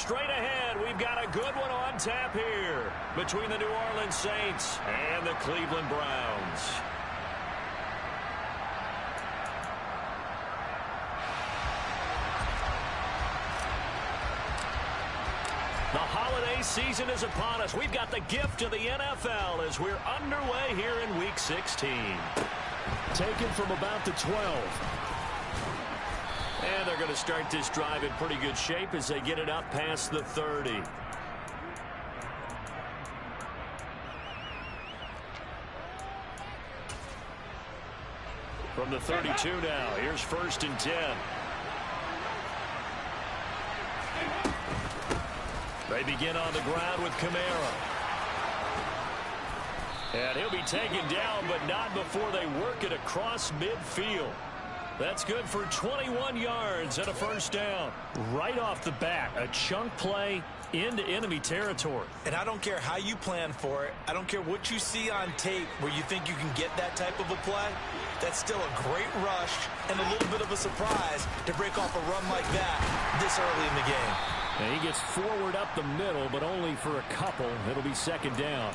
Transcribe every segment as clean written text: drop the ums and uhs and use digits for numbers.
straight ahead. We've got a good one on tap here between the New Orleans Saints and the Cleveland Browns. The holiday season is upon us. We've got the gift of the NFL as we're underway here in Week 16. Taken from about the 12. And they're going to start this drive in pretty good shape as they get it up past the 30. From the 32 now, here's 1st and 10. They begin on the ground with Kamara. And he'll be taken down, but not before they work it across midfield. That's good for 21 yards and a 1st down. Right off the bat, a chunk play into enemy territory. And I don't care how you plan for it. I don't care what you see on tape where you think you can get that type of a play. That's still a great rush and a little bit of a surprise to break off a run like that this early in the game. And he gets forward up the middle, but only for a couple. It'll be 2nd down.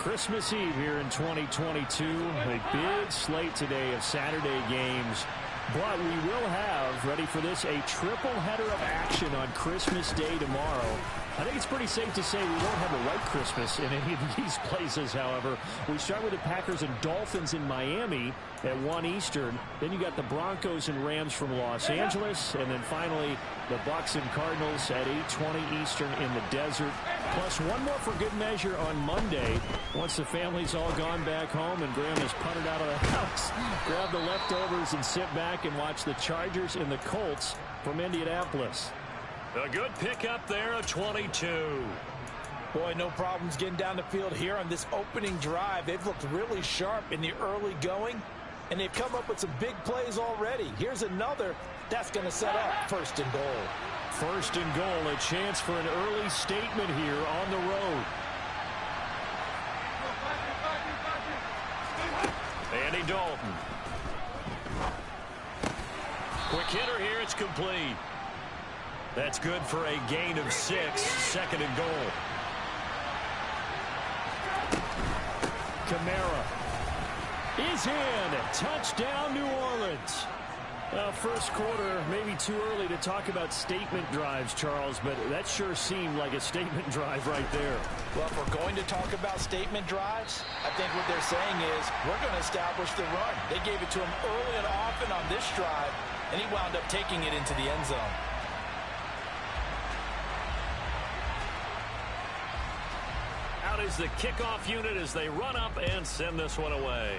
Christmas Eve here in 2022. A big slate today of Saturday games. But we will have, ready for this, a triple header of action on Christmas Day tomorrow. I think it's pretty safe to say we won't have a white Christmas in any of these places, however. We start with the Packers and Dolphins in Miami at 1 Eastern. Then you got the Broncos and Rams from Los Angeles. And then finally, the Bucs and Cardinals at 8:20 Eastern in the desert. Plus one more for good measure on Monday. Once the family's all gone back home and Graham is punted out of the house, grab the leftovers and sit back and watch the Chargers and the Colts from Indianapolis. A good pickup there, a 22. Boy, no problems getting down the field here on this opening drive. They've looked really sharp in the early going, and they've come up with some big plays already. Here's another that's going to set up 1st and goal. 1st and goal, a chance for an early statement here on the road. Andy Dalton. Quick hitter here, it's complete. That's good for a gain of 6, 2nd and goal. Kamara is in. Touchdown, New Orleans. First quarter, maybe too early to talk about statement drives, Charles, but that sure seemed like a statement drive right there. Well, if we're going to talk about statement drives, I think what they're saying is we're going to establish the run. They gave it to him early and often on this drive, and he wound up taking it into the end zone. Out is the kickoff unit as they run up and send this one away.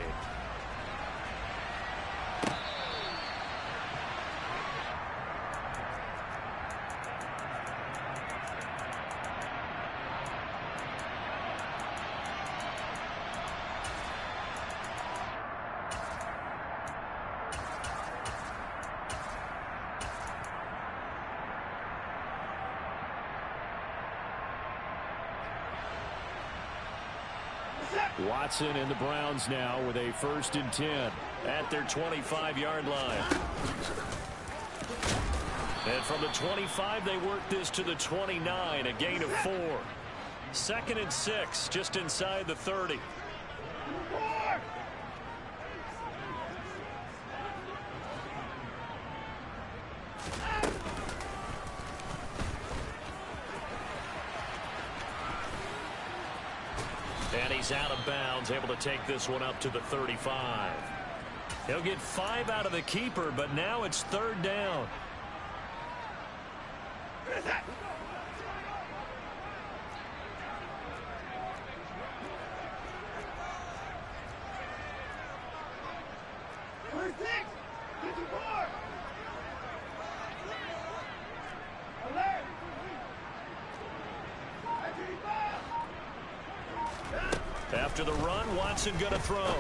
Watson and the Browns now with a 1st and 10 at their 25-yard line. And from the 25, they work this to the 29, a gain of 4. 2nd and 6, just inside the 30. And he's out of bounds, able to take this one up to the 35. He'll get 5 out of the keeper, but now it's 3rd down. After the run, Watson going to throw.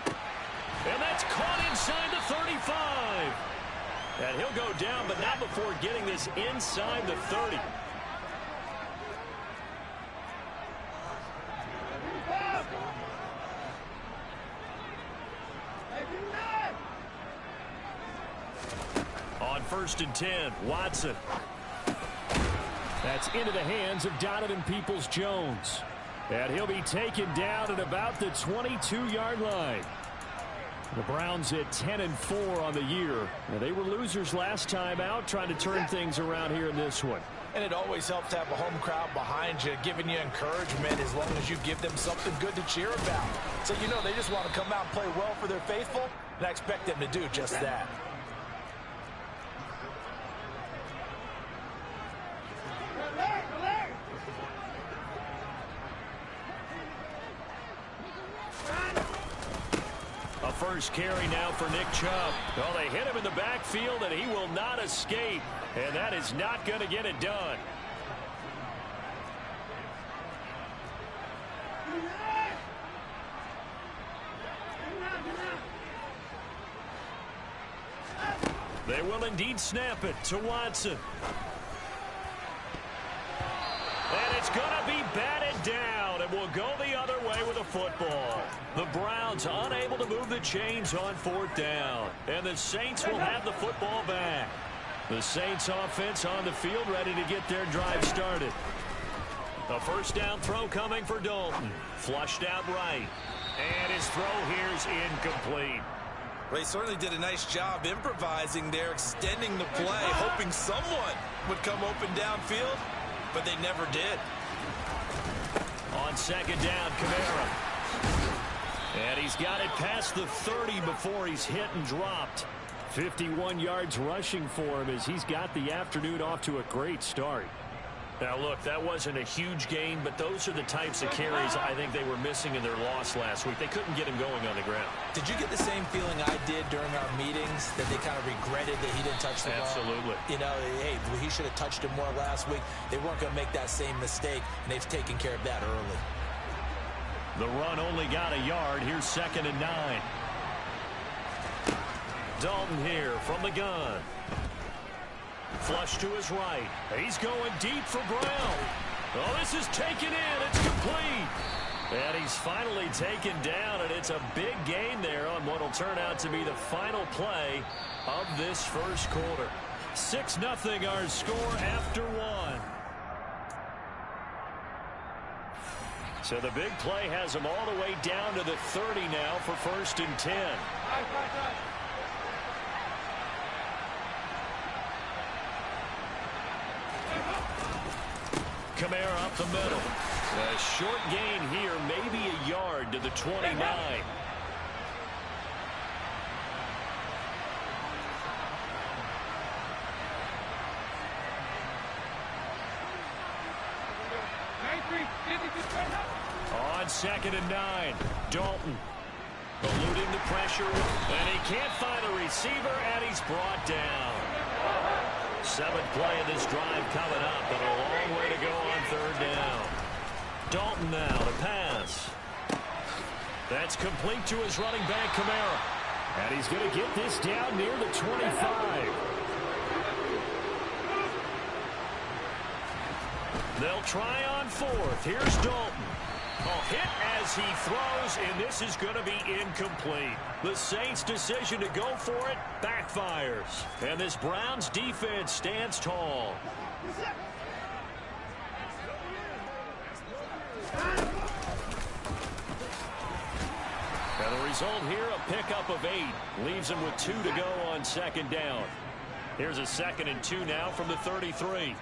And that's caught inside the 35. And he'll go down, but not before getting this inside the 30. On 1st and 10, Watson. That's into the hands of Donovan Peoples-Jones. And he'll be taken down at about the 22-yard line. The Browns at 10-4 on the year. Now, they were losers last time out, trying to turn things around here in this one. And it always helps to have a home crowd behind you, giving you encouragement as long as you give them something good to cheer about. So you know they just want to come out and play well for their faithful, and I expect them to do just that. A first carry now for Nick Chubb. Well, they hit him in the backfield, and he will not escape. And that is not going to get it done. They will indeed snap it to Watson. And it's going to be batted down, and will go the other way with a football. The Browns unable to move the chains on fourth down. And the Saints will have the football back. The Saints offense on the field ready to get their drive started. A first down throw coming for Dalton. Flushed out right. And his throw here's incomplete. Well, he certainly did a nice job improvising there, extending the play, hoping someone would come open downfield, but they never did. On second down, Kamara. And he's got it past the 30 before he's hit and dropped. 51 yards rushing for him as he's got the afternoon off to a great start. Now, look, that wasn't a huge gain, but those are the types of carries I think they were missing in their loss last week. They couldn't get him going on the ground. Did you get the same feeling I did during our meetings, that they kind of regretted that he didn't touch the ball? Absolutely. You know, hey, he should have touched him more last week. They weren't going to make that same mistake, and they've taken care of that early. The run only got a yard. Here's 2nd and 9. Dalton here from the gun. Flush to his right. He's going deep for Brown. Oh, this is taken in. It's complete. And he's finally taken down, and it's a big gain there on what will turn out to be the final play of this first quarter. 6-0 our score after one. So the big play has him all the way down to the 30 now for 1st and 10. Kamara up the middle. A short gain here, maybe a yard to the 29. On 2nd and 9, Dalton eluding the pressure, and he can't find a receiver, and he's brought down. 7th play of this drive coming up, and a long way to go on 3rd down. Dalton now to pass. That's complete to his running back, Kamara. And he's going to get this down near the 25. They'll try on 4th. Here's Dalton. Hit as he throws, and this is going to be incomplete. The Saints' decision to go for it backfires. And this Browns defense stands tall. And the result here, a pickup of 8. Leaves him with 2 to go on 2nd down. Here's a 2nd and 2 now from the 33.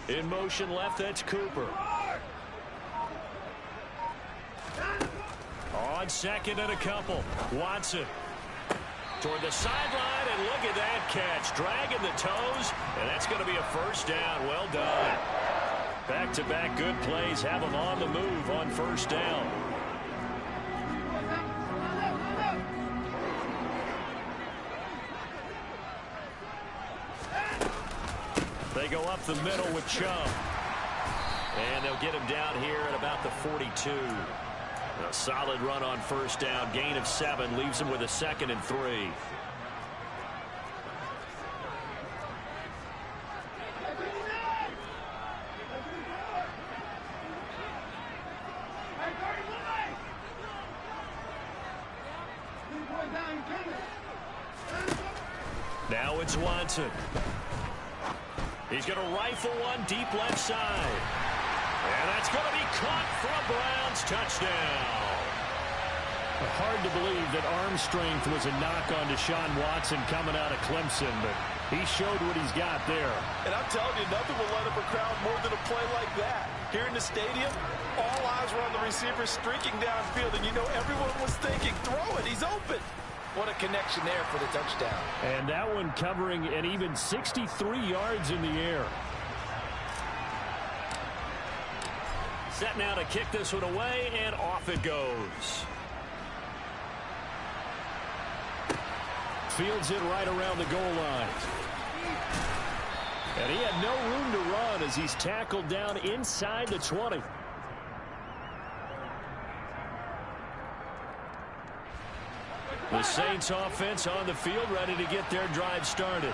In motion left, that's Cooper. On 2nd and a couple, Watson. Toward the sideline, and look at that catch. Dragging the toes, and that's going to be a 1st down. Well done. Back-to-back good plays have them on the move on 1st down. They go up the middle with Chubb. And they'll get him down here at about the 42. A solid run on first down. Gain of 7 leaves him with a 2nd and 3. Now it's Watson. He's going to rifle one deep left side. And that's going to be caught for a Browns touchdown. Hard to believe that arm strength was a knock on Deshaun Watson coming out of Clemson, but he showed what he's got there. And I'm telling you, nothing will light up a crowd more than a play like that. Here in the stadium, all eyes were on the receiver streaking downfield, and you know everyone was thinking, throw it, he's open. What a connection there for the touchdown. And that one covering an even 63 yards in the air. Set now to kick this one away, and off it goes. Fields it right around the goal line. And he had no room to run as he's tackled down inside the 20. The Saints offense on the field, ready to get their drive started.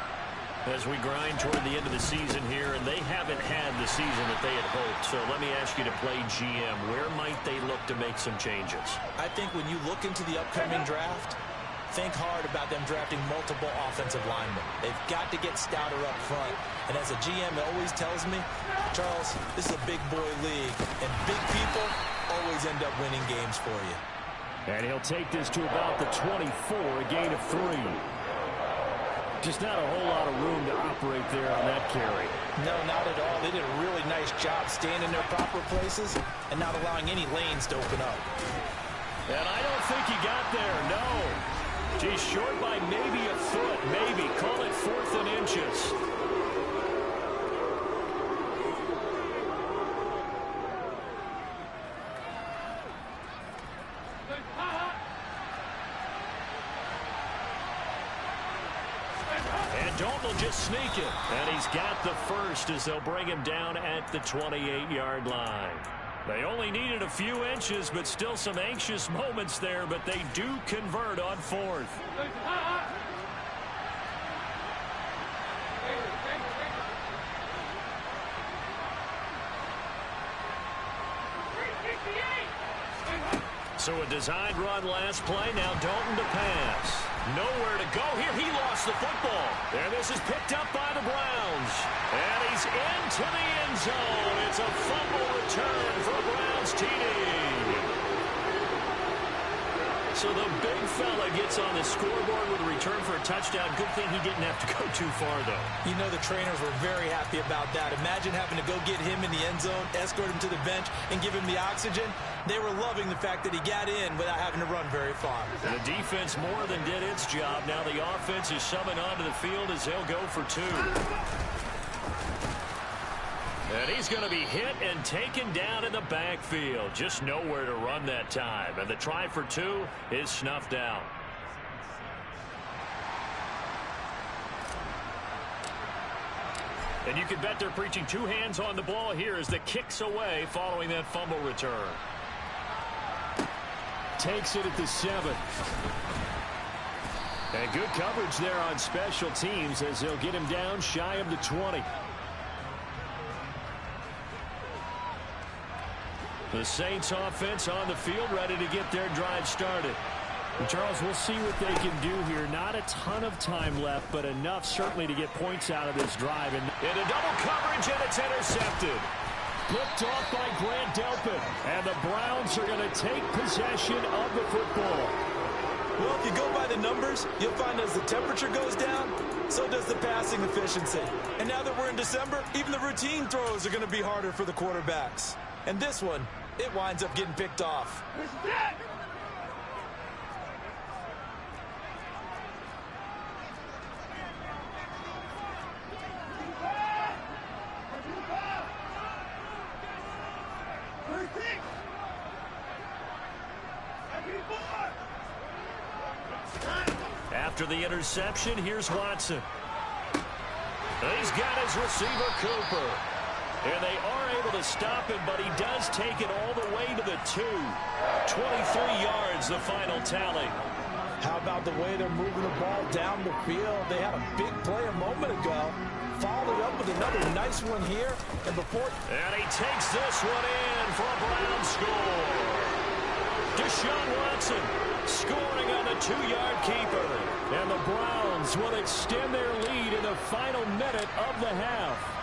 As we grind toward the end of the season here, and they haven't had the season that they had hoped. So let me ask you to play GM. Where might they look to make some changes? I think when you look into the upcoming draft, think hard about them drafting multiple offensive linemen. They've got to get stouter up front. And as a GM, it always tells me, Charles, this is a big boy league, and big people always end up winning games for you. And he'll take this to about the 24, a gain of 3. Just not a whole lot of room to operate there on that carry. No, not at all. They did a really nice job staying in their proper places and not allowing any lanes to open up. And I don't think he got there, no. He's short by maybe a foot, maybe. Call it 4th and inches. Dalton will just sneak it. And he's got the first as they'll bring him down at the 28-yard line. They only needed a few inches, but still some anxious moments there, but they do convert on 4th. So a designed run last play. Now Dalton to pass. Nowhere to go here. He lost the football. And this is picked up by the Browns. And he's into the end zone. It's a fumble return for a Browns TD. So the big fella gets on the scoreboard with a return for a touchdown. Good thing he didn't have to go too far, though. You know the trainers were very happy about that. Imagine having to go get him in the end zone, escort him to the bench, and give him the oxygen. They were loving the fact that he got in without having to run very far. The defense more than did its job. Now the offense is summoned onto the field as they'll go for 2. And he's going to be hit and taken down in the backfield. Just nowhere to run that time. And the try for 2 is snuffed out. And you can bet they're preaching 2 hands on the ball here as the kick's away following that fumble return. Takes it at the 7. And good coverage there on special teams as they'll get him down shy of the 20. The Saints offense on the field ready to get their drive started. And Charles, we'll see what they can do here. Not a ton of time left, but enough certainly to get points out of this drive. And into double coverage, and it's intercepted. Picked off by Grant Delpit. And the Browns are going to take possession of the football. Well, if you go by the numbers, you'll find as the temperature goes down, so does the passing efficiency. And now that we're in December, even the routine throws are going to be harder for the quarterbacks. And this one, it winds up getting picked off. After the interception, here's Watson. He's got his receiver, Cooper. And they are able to stop him, but he does take it all the way to the 2. 23 yards, the final tally. How about the way they're moving the ball down the field? They had a big play a moment ago. Followed up with another nice one here. And he takes this one in for a Brown score. Deshaun Watson scoring on the 2-yard keeper. And the Browns will extend their lead in the final minute of the half.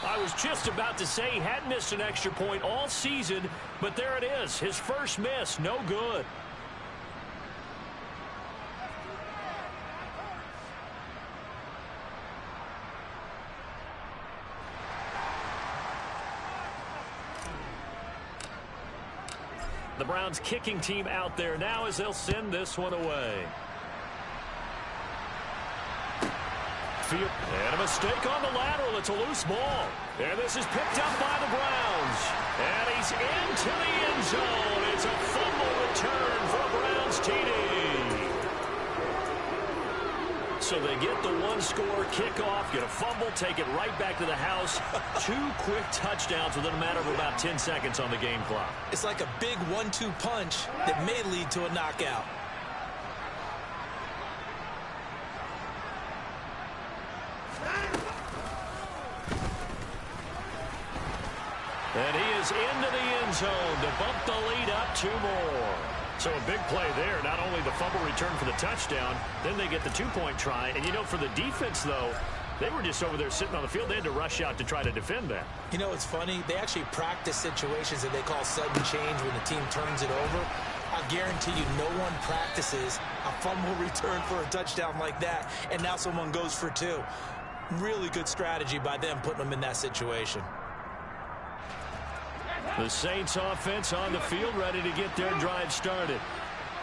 I was just about to say he hadn't missed an extra point all season, but there it is. His first miss, no good. The Browns kicking team out there now as they'll send this one away. And a mistake on the lateral. It's a loose ball. And this is picked up by the Browns. And he's into the end zone. It's a fumble return for a Browns TD. So they get the one-score kickoff, get a fumble, take it right back to the house. 2 quick touchdowns within a matter of about 10 seconds on the game clock. It's like a big 1-2 punch that may lead to a knockout. And he is into the end zone to bump the lead up 2 more. So a big play there. Not only the fumble return for the touchdown, then they get the 2-point try. And, you know, for the defense, though, they were just over there sitting on the field. They had to rush out to try to defend that. You know, it's funny. They actually practice situations that they call sudden change when the team turns it over. I guarantee you no one practices a fumble return for a touchdown like that, and now someone goes for 2. Really good strategy by them putting them in that situation. The Saints offense on the field ready to get their drive started.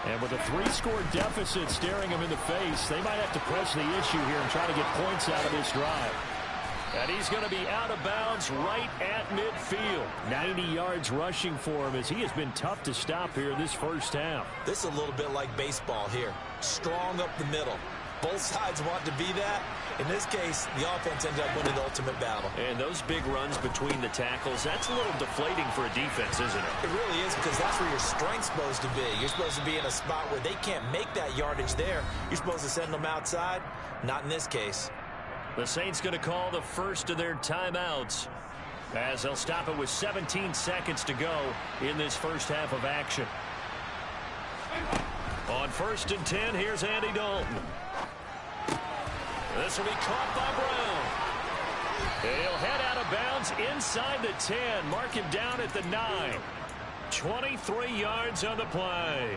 And with a 3-score deficit staring them in the face, they might have to press the issue here and try to get points out of this drive. And he's going to be out of bounds right at midfield. 90 yards rushing for him as he has been tough to stop here in this first half. This is a little bit like baseball here. Strong up the middle. Both sides want to be that. In this case, the offense ended up winning the ultimate battle. And those big runs between the tackles, that's a little deflating for a defense, isn't it? It really is, because that's where your strength's supposed to be. You're supposed to be in a spot where they can't make that yardage there. You're supposed to send them outside. Not in this case. The Saints going to call the first of their timeouts as they'll stop it with 17 seconds to go in this first half of action. On 1st and 10, here's Andy Dalton. This will be caught by Brown. He'll head out of bounds inside the 10. Mark him down at the 9. 23 yards on the play.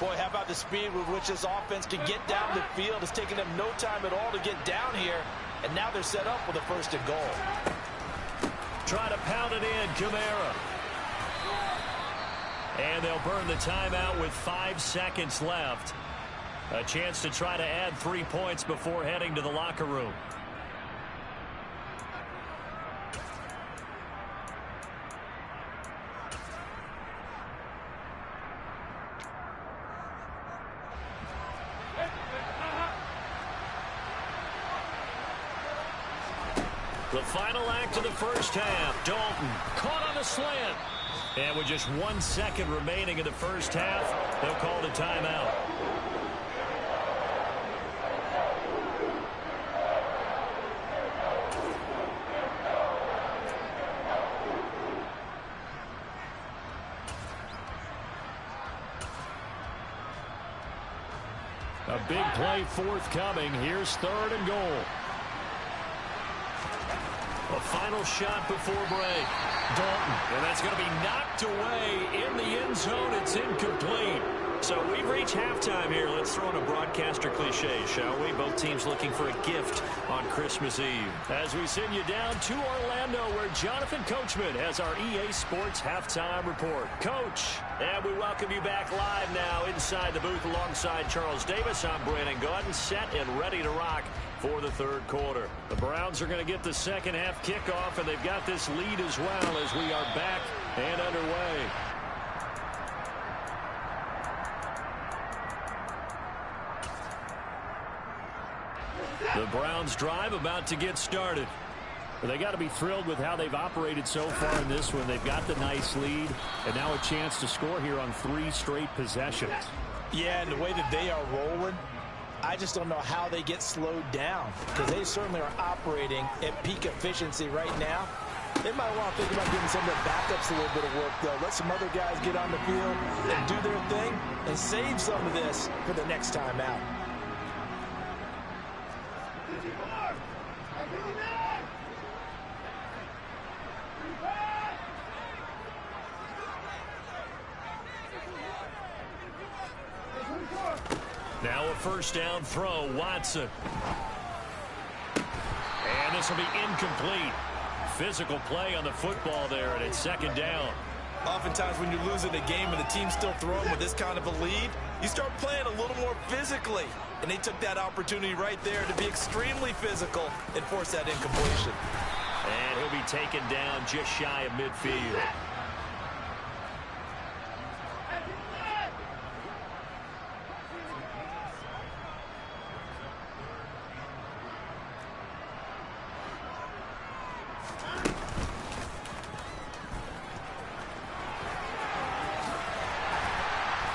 Boy, how about the speed with which this offense can get down the field? It's taking them no time at all to get down here. And now they're set up with a 1st and goal. Try to pound it in, Kamara. And they'll burn the timeout with 5 seconds left. A chance to try to add 3 points before heading to the locker room. The final act of the first half. Dalton caught on a slant. And with just 1 second remaining in the first half, they'll call the timeout. A big play forthcoming. Here's 3rd and goal. A final shot before break. Dalton, and that's going to be knocked away in the end zone. It's incomplete. So we've reached halftime here. Let's throw in a broadcaster cliche, shall we? Both teams looking for a gift on Christmas Eve. As we send you down to Orlando, where Jonathan Coachman has our EA Sports halftime report. Coach, and we welcome you back live now inside the booth alongside Charles Davis. I'm Brandon Gaudin, set and ready to rock for the third quarter. The Browns are going to get the second half kickoff, and they've got this lead as well as we are back and underway. The Browns drive about to get started. They got to be thrilled with how they've operated so far in this one. They've got the nice lead, and now a chance to score here on 3 straight possessions. Yeah, and the way that they are rolling, I just don't know how they get slowed down, because they certainly are operating at peak efficiency right now. They might want to think about giving some of their backups a little bit of work, though. Let some other guys get on the field and do their thing and save some of this for the next time out. Now a first down throw, Watson. And this will be incomplete. Physical play on the football there, and it's second down. Oftentimes when you're losing a game and the team's still throwing with this kind of a lead, you start playing a little more physically. And they took that opportunity right there to be extremely physical and force that incompletion. And he'll be taken down just shy of midfield.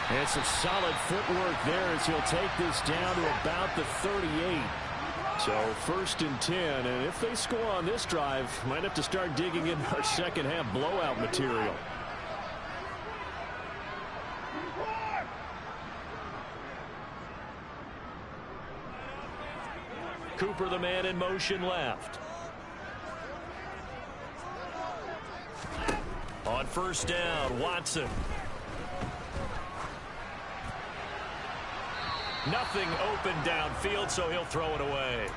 And some solid footwork there as he'll take this down to about the 38. So 1st and 10, and if they score on this drive, might have to start digging in our second half blowout material. Cooper, the man in motion left. On first down, Watson. Nothing open downfield, so he'll throw it away.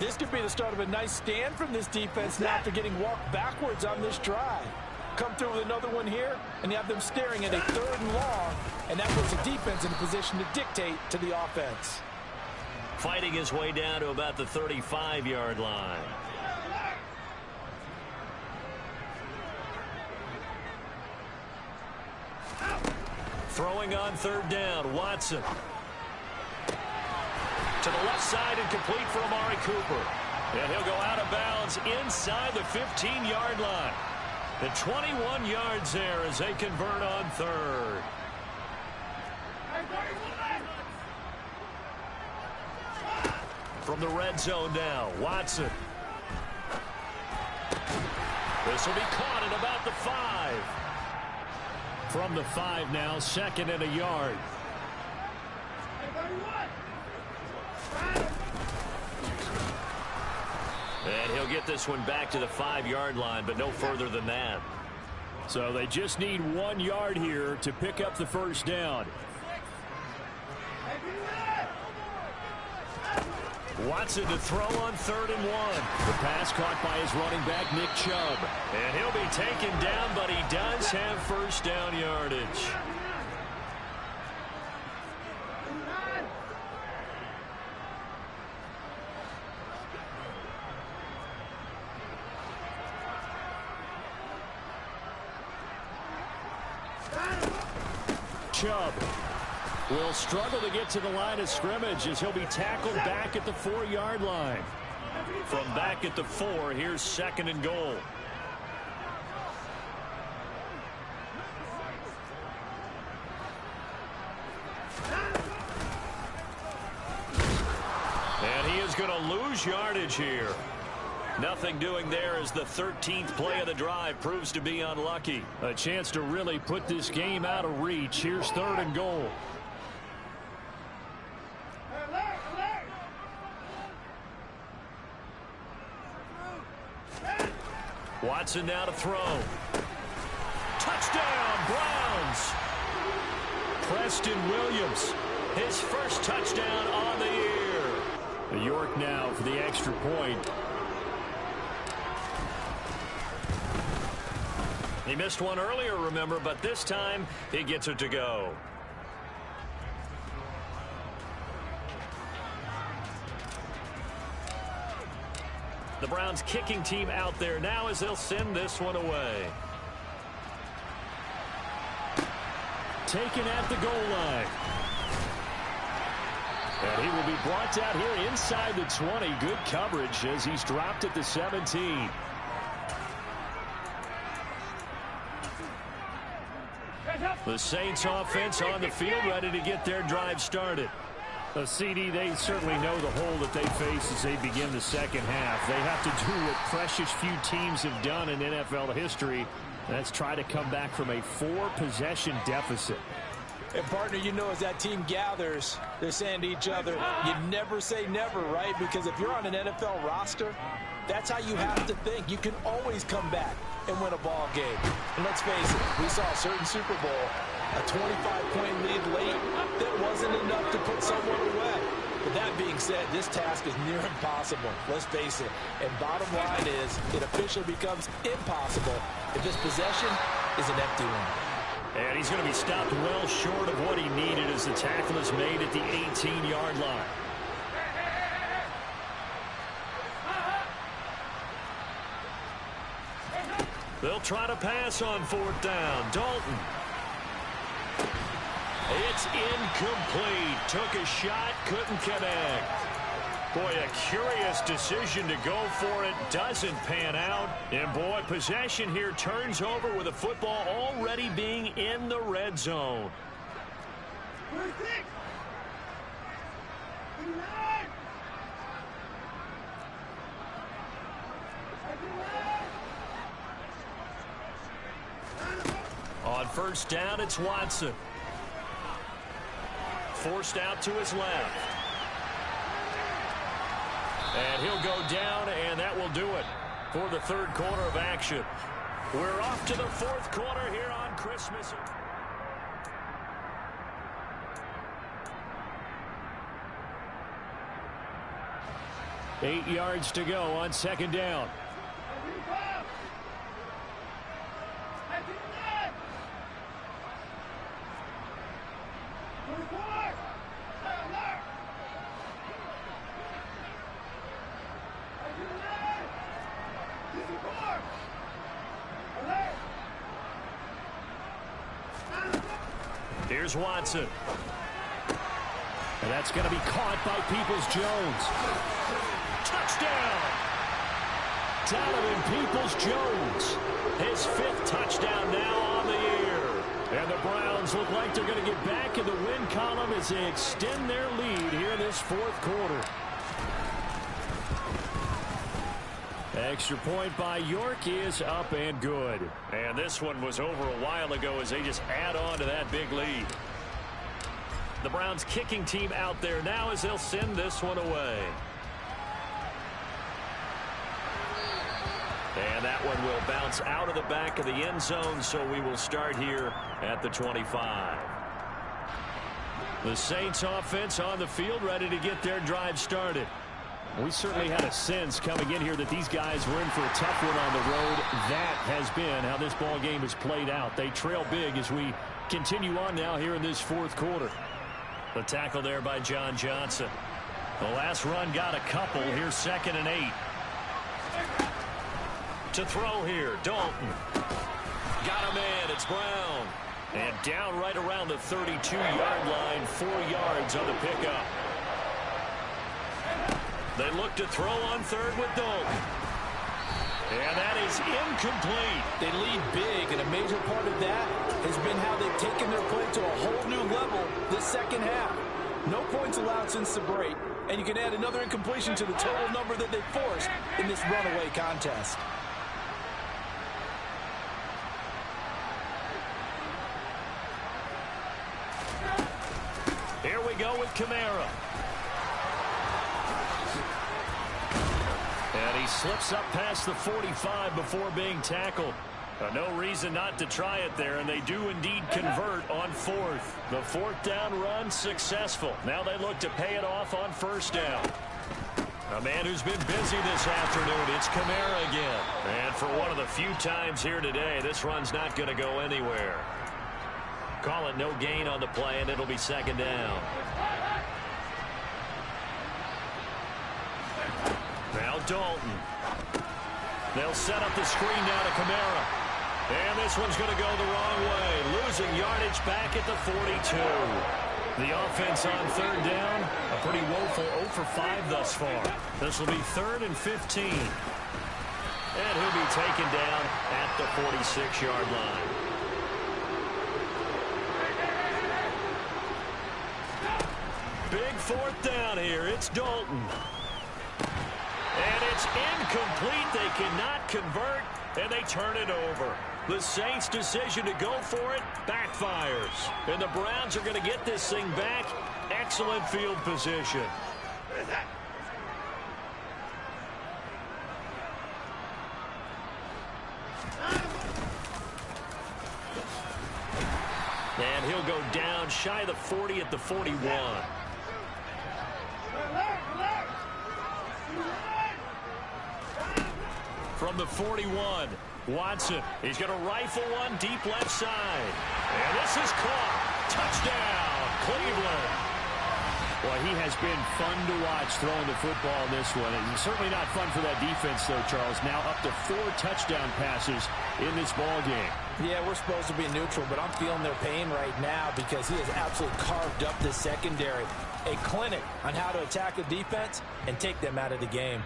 This could be the start of a nice stand from this defense now after getting walked backwards on this drive. Come through with another one here, and you have them staring at a 3rd and long, and that puts the defense in a position to dictate to the offense. Fighting his way down to about the 35-yard line. Throwing on 3rd down, Watson. To the left side and complete for Amari Cooper. And he'll go out of bounds inside the 15-yard line. The 21 yards there as they convert on 3rd. From the red zone now, Watson. This will be caught at about the 5. From the 5 now, 2nd and a yard. And he'll get this one back to the 5-yard line, but no further than that. So they just need 1 yard here to pick up the first down. Watson to throw on 3rd and 1. The pass caught by his running back, Nick Chubb. And he'll be taken down, but he does have first down yardage. Chubb will struggle to get to the line of scrimmage as he'll be tackled back at the 4-yard line. From back at the 4, here's 2nd and goal. And he is going to lose yardage here. Nothing doing there as the 13th play of the drive proves to be unlucky. A chance to really put this game out of reach. Here's 3rd and goal. Watson now to throw. Touchdown, Browns. Preston Williams. His first touchdown on the year. York now for the extra point. He missed one earlier, remember, but this time he gets it to go. The Browns kicking team out there now as they'll send this one away. Taken at the goal line. And he will be brought out here inside the 20. Good coverage as he's dropped at the 17. The Saints offense on the field, ready to get their drive started. A CD, they certainly know the hole that they face as they begin the second half. They have to do what precious few teams have done in NFL history. That's try to come back from a 4-possession deficit. And, partner, you know, as that team gathers, they're saying to each other, you never say never, right? Because if you're on an NFL roster, that's how you have to think. You can always come back and win a ball game. And let's face it, we saw a certain Super Bowl, a 25-point lead late that wasn't enough to put someone away. But that being said, this task is near impossible. Let's face it. And bottom line is, it officially becomes impossible if this possession is an empty one. And he's going to be stopped well short of what he needed as the tackle is made at the 18-yard line. They'll try to pass on 4th down. Dalton. It's incomplete. Took a shot, couldn't connect. Boy, a curious decision to go for it. Doesn't pan out. And, boy, possession here turns over with the football already being in the red zone. On 1st down, it's Watson. Forced out to his left. And he'll go down, and that will do it for the 3rd quarter of action. We're off to the 4th quarter here on Christmas. Eight yards to go on 2nd down. Here's Watson. And that's going to be caught by Peoples-Jones. Touchdown! Donovan Peoples-Jones. His 5th touchdown now on the year. And the Browns look like they're going to get back in the win column as they extend their lead here in this 4th quarter. Extra point by York is up and good. And this one was over a while ago as they just add on to that big lead. The Browns kicking team out there now as they'll send this one away. And that one will bounce out of the back of the end zone, so we will start here at the 25. The Saints offense on the field ready to get their drive started. We certainly had a sense coming in here that these guys were in for a tough one on the road. That has been how this ball game has played out. They trail big as we continue on now here in this 4th quarter. The tackle there by John Johnson. The last run got a couple. Here's 2nd and 8. To throw here, Dalton. Got a man, it's Brown. And down right around the 32-yard line, 4 yards on the pickup. They look to throw on 3rd with Dalton. And that is incomplete. They lead big, and a major part of that has been how they've taken their play to a whole new level this second half. No points allowed since the break, and you can add another incompletion to the total number that they forced in this runaway contest. Here we go with Kamara. And he slips up past the 45 before being tackled. No reason not to try it there, and they do indeed convert on fourth. The fourth down run successful. Now they look to pay it off on first down. A man who's been busy this afternoon, it's Kamara again. And for one of the few times here today, this run's not going to go anywhere. Call it no gain on the play, and it'll be second down. Now Dalton. They'll set up the screen now to Kamara. And this one's going to go the wrong way. Losing yardage back at the 42. The offense on third down, a pretty woeful 0 for 5 thus far. This will be 3rd and 15. And he'll be taken down at the 46-yard line. Big fourth down here. It's Dalton. And it's incomplete. They cannot convert, and they turn it over. The Saints' decision to go for it backfires. And the Browns are going to get this thing back. Excellent field position. And he'll go down shy of the 40 at the 41. From the 41, Watson. He's going to rifle one deep left side. And this is caught. Touchdown, Cleveland. Well, he has been fun to watch throwing the football in this one. It's certainly not fun for that defense, though, Charles. Now up to 4 touchdown passes in this ball game. Yeah, we're supposed to be neutral, but I'm feeling their pain right now because he has absolutely carved up this secondary. A clinic on how to attack the defense and take them out of the game.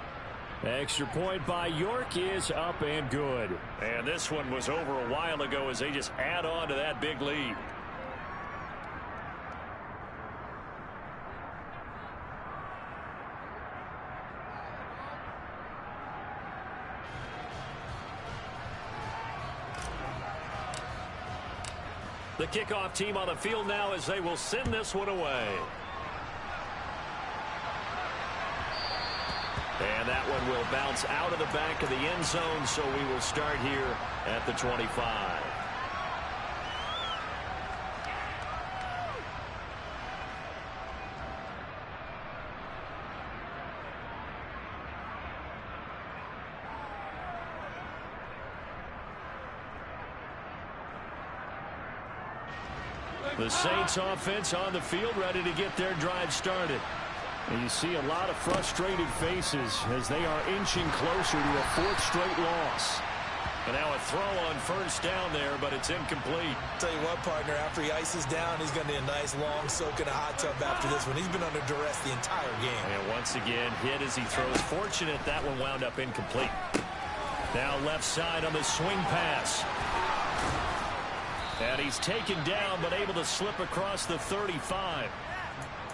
Extra point by York is up and good. And this one was over a while ago as they just add on to that big lead. The kickoff team on the field now as they will send this one away. And that one will bounce out of the back of the end zone, so we will start here at the 25. The Saints offense on the field ready to get their drive started. And you see a lot of frustrated faces as they are inching closer to a 4th straight loss. And now a throw on first down there, but it's incomplete. Tell you what, partner, after he ices down, he's going to need a nice long soak in a hot tub after this one. He's been under duress the entire game. And once again, hit as he throws. Fortunate that one wound up incomplete. Now left side on the swing pass. And he's taken down, but able to slip across the 35.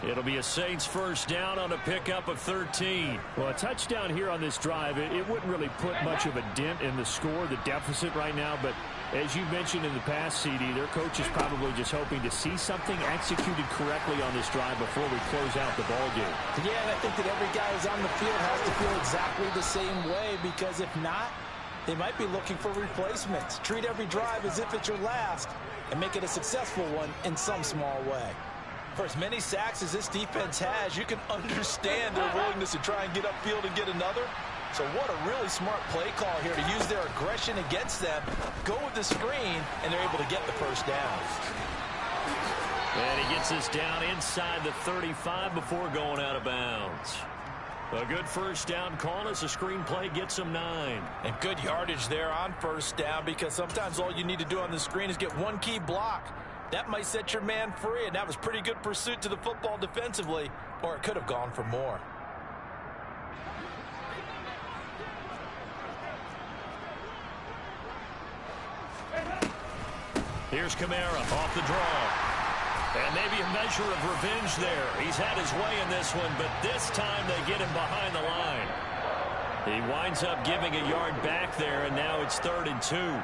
It'll be a Saints first down on a pickup of 13. Well, a touchdown here on this drive, it wouldn't really put much of a dent in the score, the deficit right now. But as you mentioned in the past, CD, their coach is probably just hoping to see something executed correctly on this drive before we close out the ball game. Yeah, and I think that every guy who's on the field has to feel exactly the same way, because if not, they might be looking for replacements. Treat every drive as if it's your last and make it a successful one in some small way. For as many sacks as this defense has, you can understand their willingness to try and get upfield and get another. So what a really smart play call here to use their aggression against them, go with the screen, and they're able to get the first down. And he gets this down inside the 35 before going out of bounds. A good first down call as the screen play gets him 9. And good yardage there on first down, because sometimes all you need to do on the screen is get one key block. That might set your man free, and that was pretty good pursuit to the football defensively, or it could have gone for more. Here's Kamara off the draw. And maybe a measure of revenge there. He's had his way in this one, but this time they get him behind the line. He winds up giving a yard back there, and now it's 3rd and 2.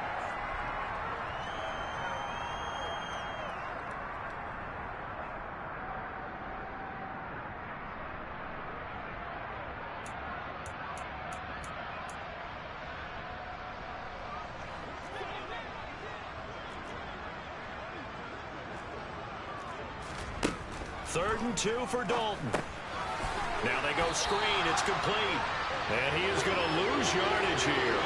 3rd and 2 for Dalton. Now they go screen. It's complete. And he is going to lose yardage here.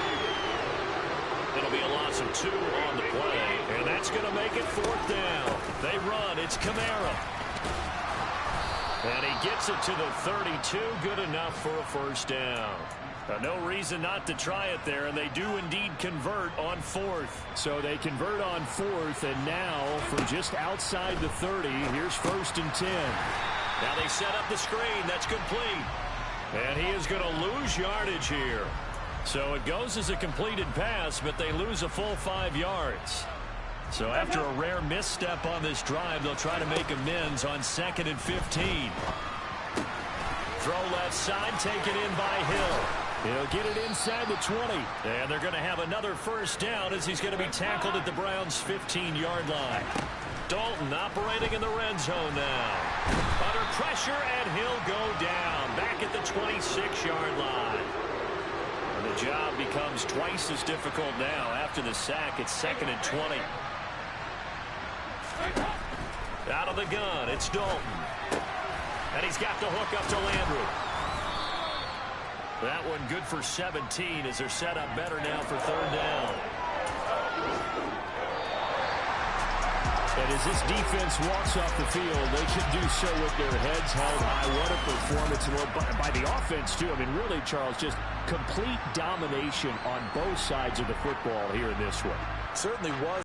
It'll be a loss of 2 on the play. And that's going to make it 4th down. They run. It's Kamara. And he gets it to the 32. Good enough for a 1st down. No reason not to try it there, and they do indeed convert on 4th. So they convert on 4th, and now from just outside the 30, here's 1st and 10. Now they set up the screen. That's complete. And he is going to lose yardage here. So it goes as a completed pass, but they lose a full 5 yards. So after a rare misstep on this drive, they'll try to make amends on 2nd and 15. Throw left side, taken in by Hill. He'll get it inside the 20. And they're going to have another 1st down as he's going to be tackled at the Browns' 15-yard line. Dalton operating in the red zone now. Under pressure, and he'll go down. Back at the 26-yard line. And the job becomes twice as difficult now. After the sack, it's 2nd and 20. Out of the gun, it's Dalton. And he's got the hook up to Landry. That one good for 17 as they're set up better now for 3rd down. And as this defense walks off the field, they can do so with their heads held high. What a performance. And by the offense, too. I mean, really, Charles, just complete domination on both sides of the football here in this one. Certainly was.